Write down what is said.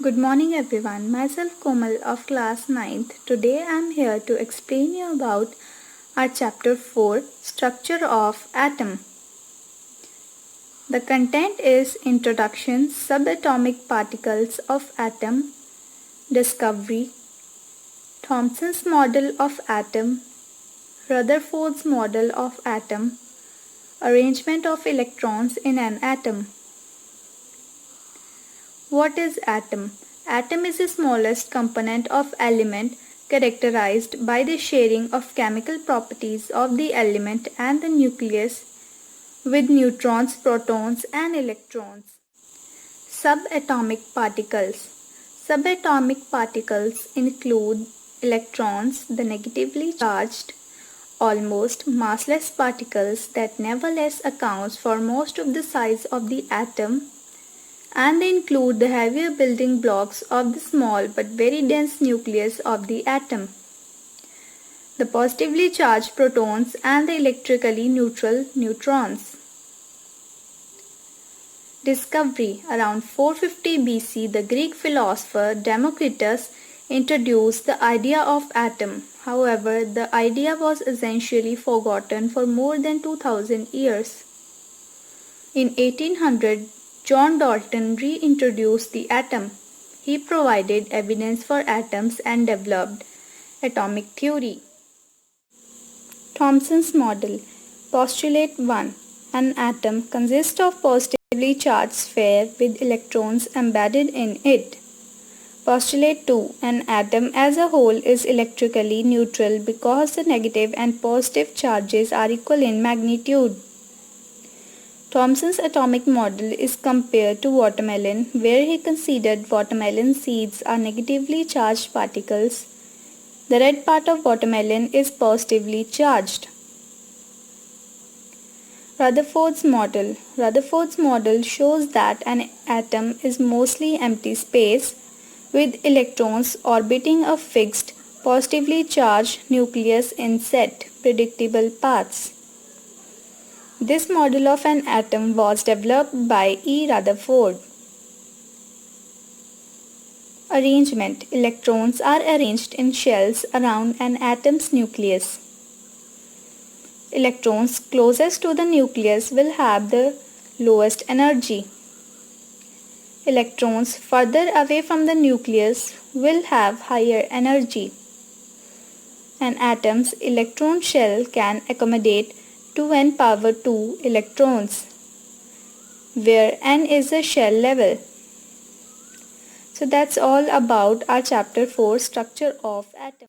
Good morning everyone, myself Komal of class 9th. Today I am here to explain you about our chapter 4, Structure of Atom. The content is Introduction, Subatomic Particles of Atom, Discovery, Thomson's Model of Atom, Rutherford's Model of Atom, Arrangement of electrons in an atom. What is atom? Atom is the smallest component of element characterized by the sharing of chemical properties of the element and the nucleus with neutrons, protons and electrons. Subatomic particles. Subatomic particles include electrons, the negatively charged, almost massless particles that nevertheless accounts for most of the size of the atom, and they include the heavier building blocks of the small but very dense nucleus of the atom, the positively charged protons and the electrically neutral neutrons. Discovery. Around 450 BC, the Greek philosopher Democritus introduced the idea of atom. However, the idea was essentially forgotten for more than 2000 years. In 1800, John Dalton reintroduced the atom. He provided evidence for atoms and developed atomic theory. Thomson's model. Postulate 1. An atom consists of positively charged sphere with electrons embedded in it. Postulate 2. An atom as a whole is electrically neutral because the negative and positive charges are equal in magnitude. Thomson's atomic model is compared to watermelon, where he considered watermelon seeds are negatively charged particles. The red part of watermelon is positively charged. Rutherford's model. Rutherford's model shows that an atom is mostly empty space with electrons orbiting a fixed, positively charged nucleus in set, predictable paths. This model of an atom was developed by E. Rutherford. Arrangement. Electrons are arranged in shells around an atom's nucleus. Electrons closest to the nucleus will have the lowest energy. Electrons further away from the nucleus will have higher energy. An atom's electron shell can accommodate 2n power 2 electrons, where n is the shell level. So that's all about our chapter 4, Structure of Atom.